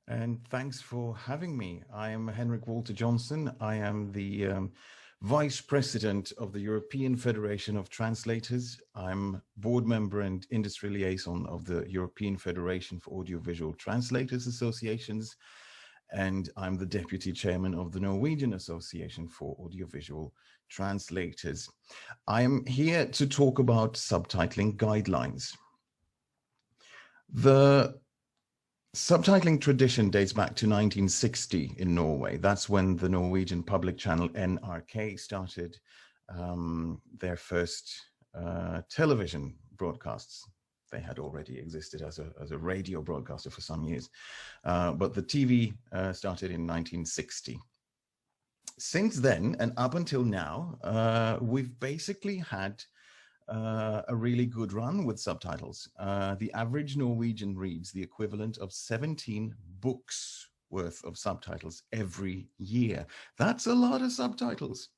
and thanks for having me. I am Henrik Walter-Johnsen. I am the Vice President of the European Federation of Translators. I'm board member and industry liaison of the European Federation for Audiovisual Translators Associations, and I'm the Deputy Chairman of the Norwegian Association for Audiovisual Translators. I am here to talk about subtitling guidelines. The subtitling tradition dates back to 1960 in Norway. That's when the Norwegian public channel NRK started their first television broadcasts. They had already existed as a radio broadcaster for some years, but the TV started in 1960. Since then, and up until now, we've basically had a really good run with subtitles. The average Norwegian reads the equivalent of 17 books worth of subtitles every year. That's a lot of subtitles.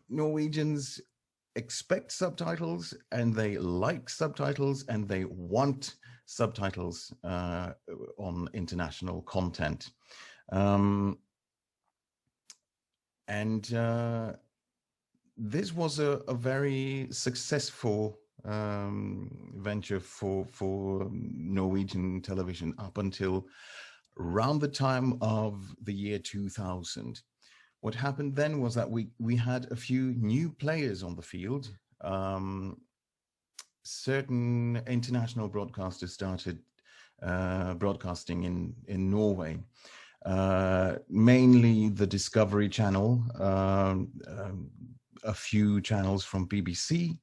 Norwegians expect subtitles, and they like subtitles, and they want subtitles on international content. This was a very successful venture for Norwegian television up until around the time of the year 2000. What happened then was that we had a few new players on the field. Certain international broadcasters started broadcasting in Norway. Mainly the Discovery Channel, a few channels from BBC,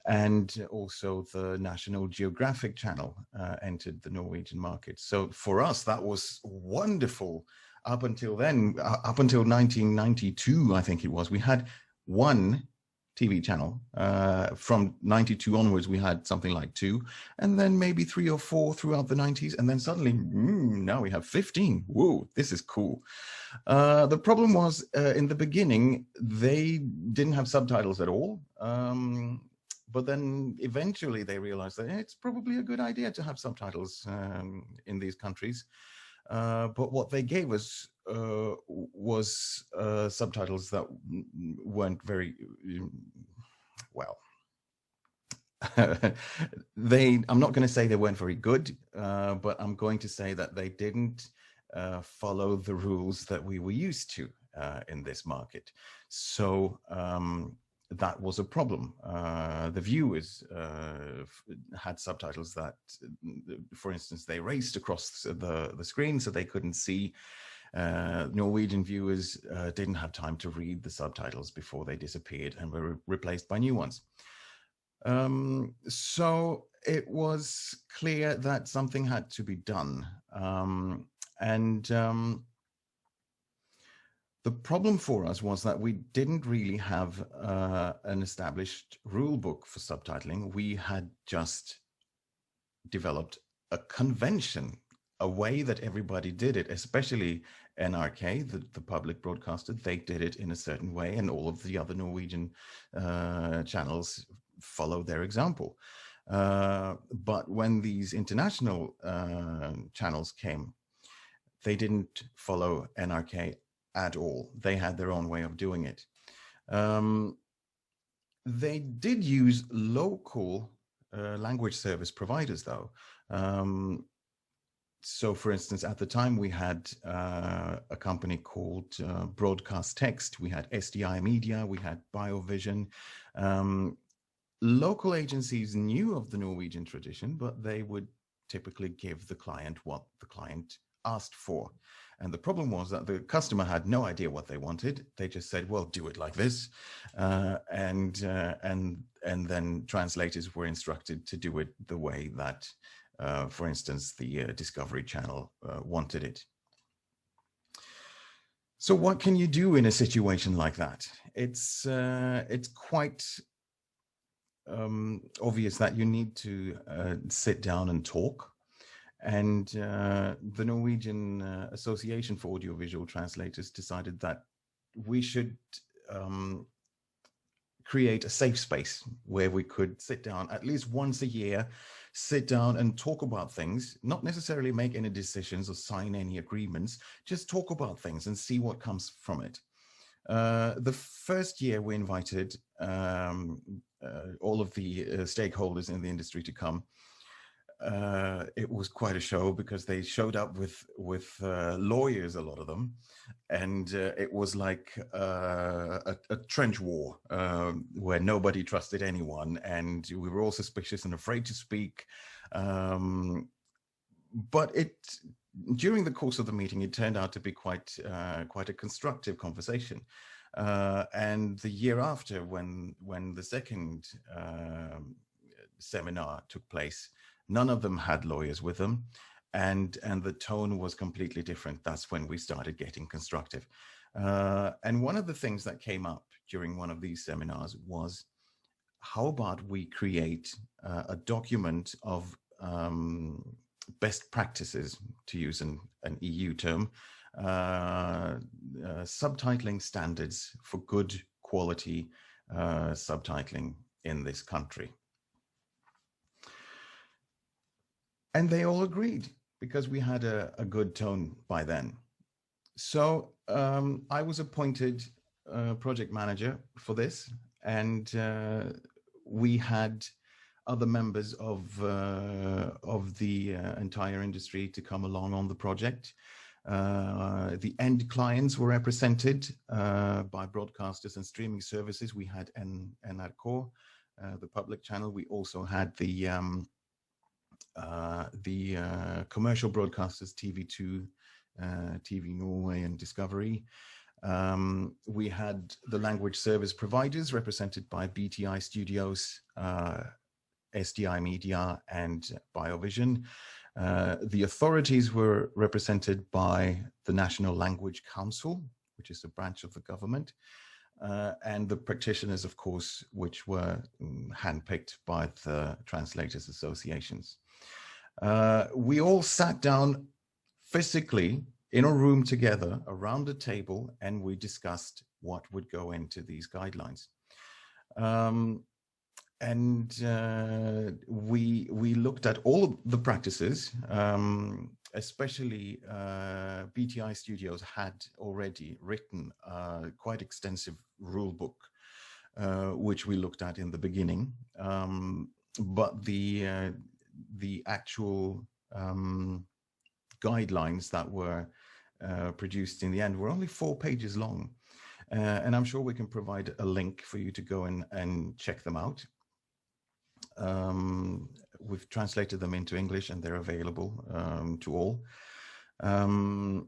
and also the National Geographic Channel entered the Norwegian market. So for us, that was wonderful. Up until then, up until 1992, I think it was, we had one TV channel. From 92 onwards, we had something like 2, and then maybe 3 or 4 throughout the 90s. And then suddenly, now we have 15. Whoa, this is cool. The problem was in the beginning, they didn't have subtitles at all. But then eventually they realized that it's probably a good idea to have subtitles in these countries. But what they gave us was subtitles that weren't very well. I'm not going to say they weren't very good, but I'm going to say that they didn't follow the rules that we were used to in this market. So that was a problem. The viewers had subtitles that, for instance, they raced across the screen so they couldn't see. Norwegian viewers didn't have time to read the subtitles before they disappeared and were replaced by new ones. So it was clear that something had to be done. The problem for us was that we didn't really have an established rule book for subtitling. We had just developed a convention, a way that everybody did it, especially NRK, the public broadcaster. They did it in a certain way, and all of the other Norwegian channels followed their example. But when these international channels came, they didn't follow NRK at all. They had their own way of doing it. They did use local language service providers, though. So, for instance, at the time we had a company called Broadcast Text. We had SDI Media. We had BioVision. Local agencies knew of the Norwegian tradition, but they would typically give the client what the client asked for. And the problem was that the customer had no idea what they wanted. They just said, well, do it like this. And then translators were instructed to do it the way that, for instance, the Discovery Channel wanted it. So what can you do in a situation like that? It's quite obvious that you need to sit down and talk. And the Norwegian Association for Audiovisual Translators decided that we should create a safe space where we could sit down at least once a year, sit down and talk about things, not necessarily make any decisions or sign any agreements, just talk about things and see what comes from it. The first year we invited all of the stakeholders in the industry to come. It was quite a show because they showed up with lawyers, a lot of them, and it was like a trench war where nobody trusted anyone, and we were all suspicious and afraid to speak. But during the course of the meeting, it turned out to be quite a constructive conversation. And the year after, when the second seminar took place, none of them had lawyers with them, and the tone was completely different. That's when we started getting constructive. And one of the things that came up during one of these seminars was, how about we create a document of best practices, to use an EU term, subtitling standards for good quality subtitling in this country. And they all agreed because we had a good tone by then. So I was appointed project manager for this, and we had other members of the entire industry to come along on the project. The end clients were represented by broadcasters and streaming services. We had NRK, the public channel. We also had the commercial broadcasters, TV2, TV Norway, and Discovery. We had the language service providers represented by BTI Studios, SDI Media, and Biovision. The authorities were represented by the National Language Council, which is a branch of the government, and the practitioners, of course, which were handpicked by the translators associations. We all sat down physically in a room together around a table, and we discussed what would go into these guidelines. We looked at all of the practices, especially BTI Studios had already written a quite extensive rule book, which we looked at in the beginning. But the actual guidelines that were produced in the end were only 4 pages long. And I'm sure we can provide a link for you to go and check them out. We've translated them into English, and they're available to all. And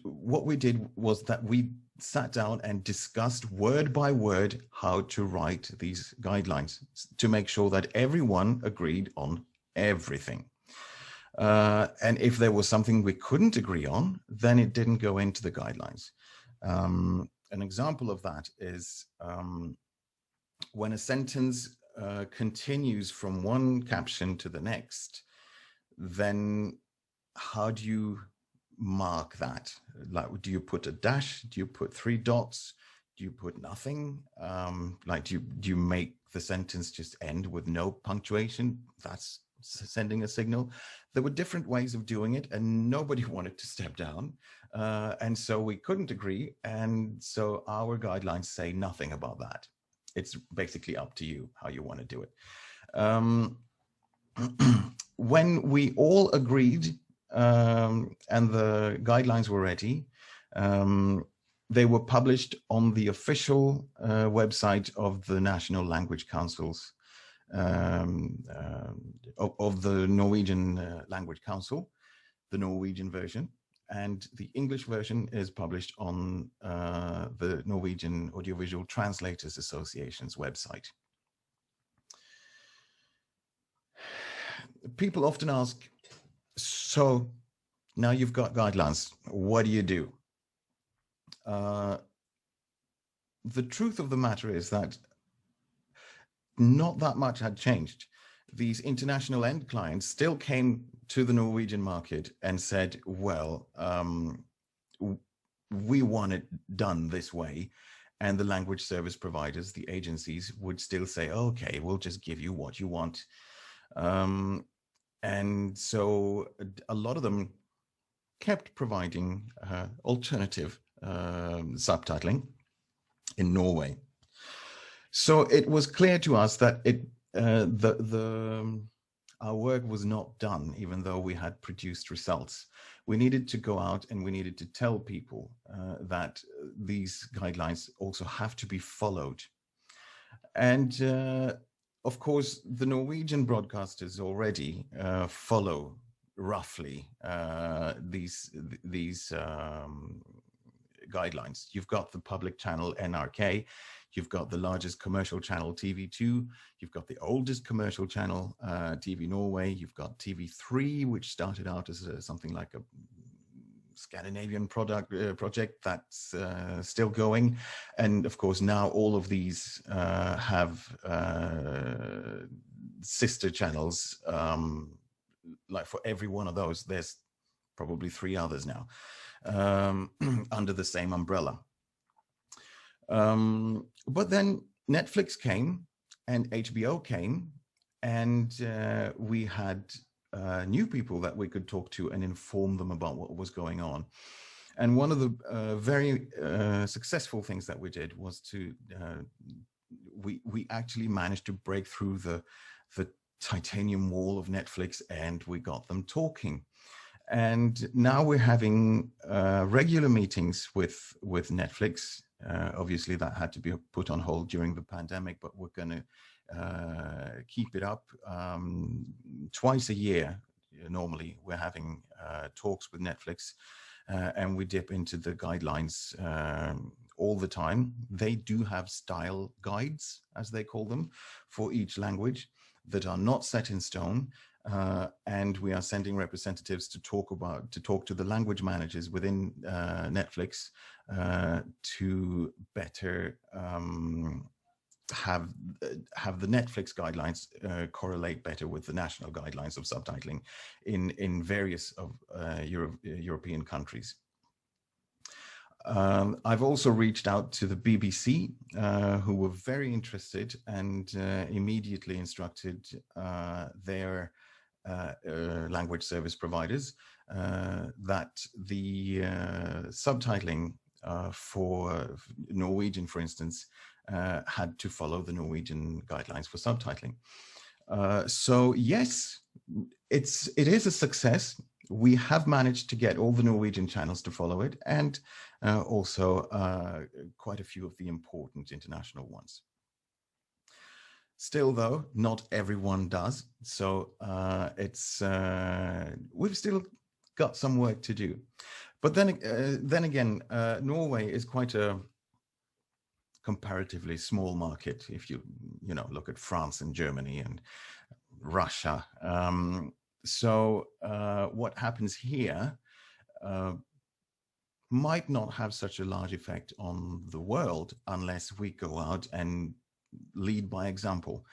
what we did was that we sat down and discussed word by word how to write these guidelines to make sure that everyone agreed on everything. And if there was something we couldn't agree on, then it didn't go into the guidelines. An example of that is when a sentence continues from one caption to the next, then how do you mark that? Like, do you put a dash? Do you put 3 dots? Do you put nothing? Like, do you make the sentence just end with no punctuation? That's sending a signal. There were different ways of doing it, and nobody wanted to step down. And so we couldn't agree. And so our guidelines say nothing about that. It's basically up to you how you want to do it. When we all agreed and the guidelines were ready, they were published on the official website of the National Language Councils, of the Norwegian Language Council, the Norwegian version. And the English version is published on the Norwegian Audiovisual Translators Association's website. People often ask, so now you've got guidelines, what do you do? The truth of the matter is that not that much had changed. These international end clients still came to the Norwegian market and said, well, we want it done this way. And the language service providers, the agencies, would still say, okay, we'll just give you what you want. And so a lot of them kept providing alternative subtitling in Norway. So it was clear to us that our work was not done, even though we had produced results. We needed to go out and we needed to tell people that these guidelines also have to be followed. And of course, the Norwegian broadcasters already follow roughly these guidelines. You've got the public channel NRK, you've got the largest commercial channel TV2, you've got the oldest commercial channel TV Norway, you've got TV3, which started out as something like a Scandinavian project that's still going, and of course now all of these have sister channels. Like for every one of those, there's probably 3 others now under the same umbrella. But then Netflix came and HBO came, and we had new people that we could talk to and inform them about what was going on. And one of the very successful things that we did was to we actually managed to break through the titanium wall of Netflix, and we got them talking. And now we're having regular meetings with Netflix. Obviously, that had to be put on hold during the pandemic, but we're going to keep it up twice a year. Normally, we're having talks with Netflix, and we dip into the guidelines all the time. They do have style guides, as they call them, for each language that are not set in stone. And we are sending representatives to talk to the language managers within Netflix to better have the Netflix guidelines correlate better with the national guidelines of subtitling in various of European countries. I've also reached out to the BBC, who were very interested and immediately instructed their language service providers that the subtitling for Norwegian, for instance, had to follow the Norwegian guidelines for subtitling. So yes, it is a success. We have managed to get all the Norwegian channels to follow it, and also quite a few of the important international ones. Still, though, not everyone does. So we've still got some work to do. But then again, Norway is quite a comparatively small market. If you look at France and Germany and Russia. So what happens here might not have such a large effect on the world unless we go out and lead by example.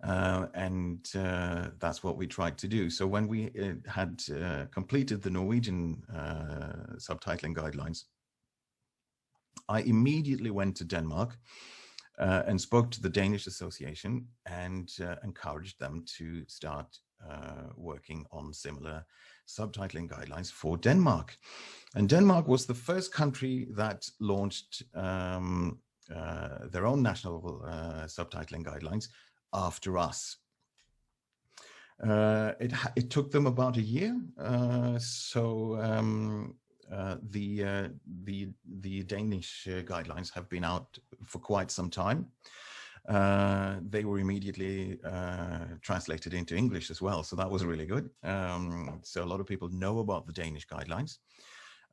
And that's what we tried to do. So when we had completed the Norwegian subtitling guidelines, I immediately went to Denmark and spoke to the Danish Association and encouraged them to start working on similar subtitling guidelines for Denmark. And Denmark was the first country that launched their own national subtitling guidelines after us. It took them about a year. The Danish guidelines have been out for quite some time. They were immediately translated into English as well, so that was really good. So a lot of people know about the Danish guidelines.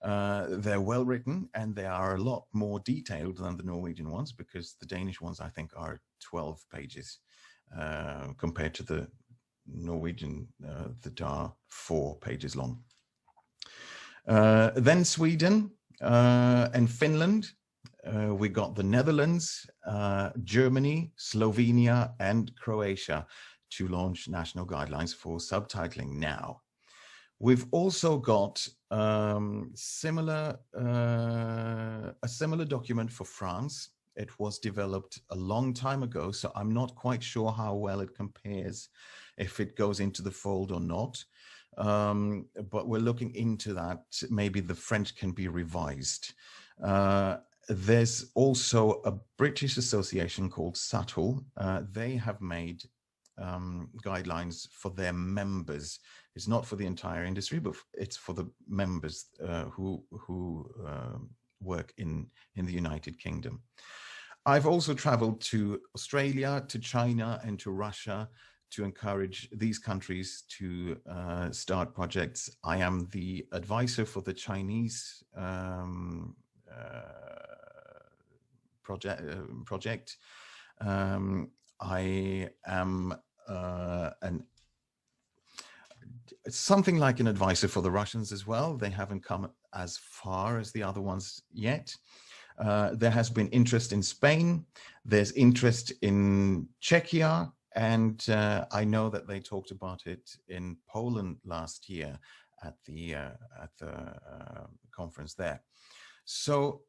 They're well written, and they are a lot more detailed than the Norwegian ones, because the Danish ones, I think, are 12 pages compared to the Norwegian that are 4 pages long. Then Sweden and Finland. We got the Netherlands, Germany, Slovenia, and Croatia to launch national guidelines for subtitling now. We've also got a similar document for France. It was developed a long time ago, so I'm not quite sure how well it compares if it goes into the fold or not. But we're looking into that. Maybe the French can be revised. There's also a British association called SATL. They have made guidelines for their members. It's not for the entire industry, but it's for the members who work in the United Kingdom. I've also traveled to Australia, to China, and to Russia to encourage these countries to start projects. I am the advisor for the Chinese project. I am something like an advisor for the Russians as well. They haven't come as far as the other ones yet. There has been interest in Spain. There's interest in Czechia. And I know that they talked about it in Poland last year at the conference there. So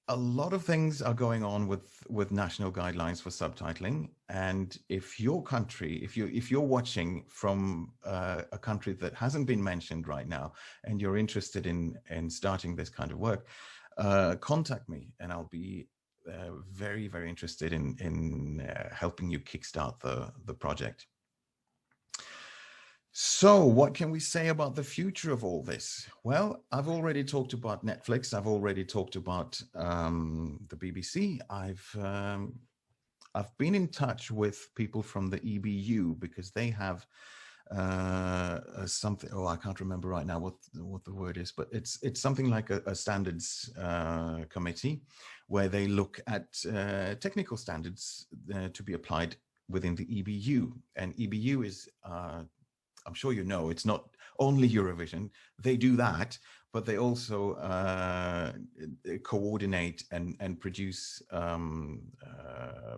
a lot of things are going on with national guidelines for subtitling. And if your country, if you're watching from a country that hasn't been mentioned right now, and you're interested in starting this kind of work, contact me, and I'll be very, very interested in helping you kickstart the project. So what can we say about the future of all this? Well, I've already talked about Netflix. I've already talked about the BBC. I've been in touch with people from the EBU because they have something. Oh, I can't remember right now what the word is, but it's something like a standards committee where they look at technical standards to be applied within the EBU. And EBU is, I'm sure you know, it's not only Eurovision. They do that, but they also coordinate and produce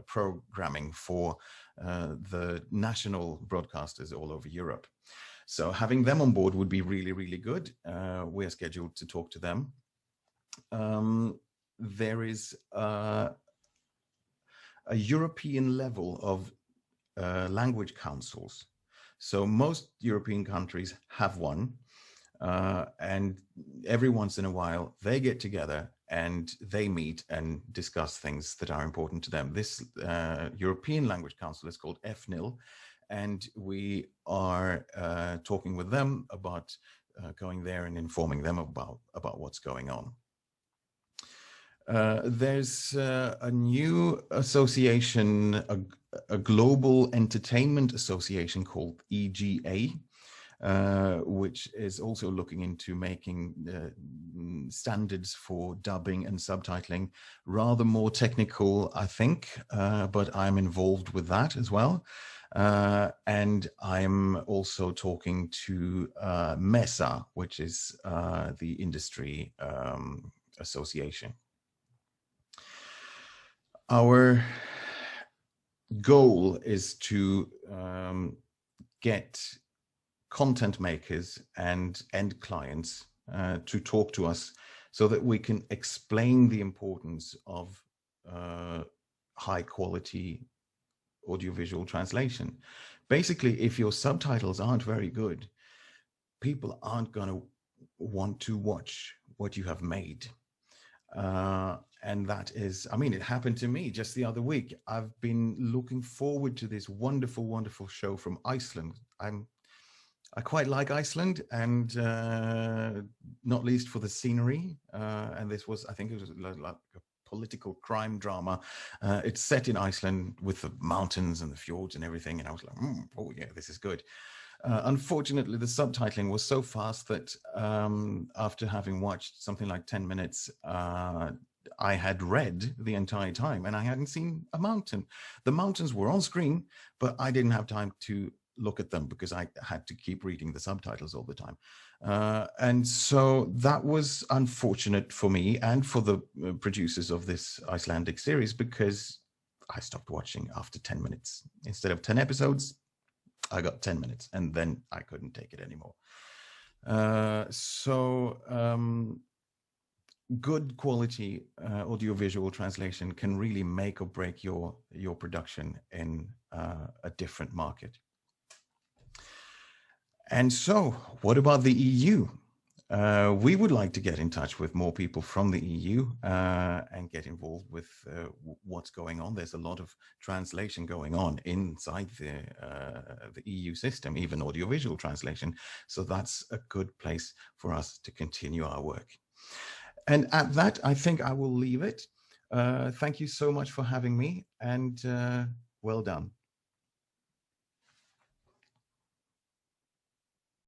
programming for the national broadcasters all over Europe. So having them on board would be really, really good. We're scheduled to talk to them. There is a European level of language councils. So most European countries have one, and every once in a while they get together and they meet and discuss things that are important to them. This European Language Council is called EFNIL, and we are talking with them about going there and informing them about what's going on. There's a new association, a global entertainment association called EGA, which is also looking into making standards for dubbing and subtitling, rather more technical, I think, but I'm involved with that as well. And I'm also talking to MESA, which is the industry association. Our goal is to get content makers and end clients to talk to us so that we can explain the importance of high quality audiovisual translation. Basically, if your subtitles aren't very good, people aren't going to want to watch what you have made. And that is, I mean, it happened to me just the other week. I've been looking forward to this wonderful, wonderful show from Iceland. I quite like Iceland, and not least for the scenery. And this was, I think it was like a political crime drama. It's set in Iceland with the mountains and the fjords and everything. And I was like, oh yeah, this is good. Unfortunately, the subtitling was so fast that after having watched something like 10 minutes, I had read the entire time and I hadn't seen a mountain. The mountains were on screen, but I didn't have time to look at them because I had to keep reading the subtitles all the time. And so that was unfortunate for me and for the producers of this Icelandic series, because I stopped watching after 10 minutes. Instead of 10 episodes, I got 10 minutes and then I couldn't take it anymore. Good quality audiovisual translation can really make or break your production in a different market. And so, what about the EU? We would like to get in touch with more people from the EU and get involved with what's going on. There's a lot of translation going on inside the EU system, even audiovisual translation. So that's a good place for us to continue our work. And at that, I think I will leave it. Thank you so much for having me, and well done.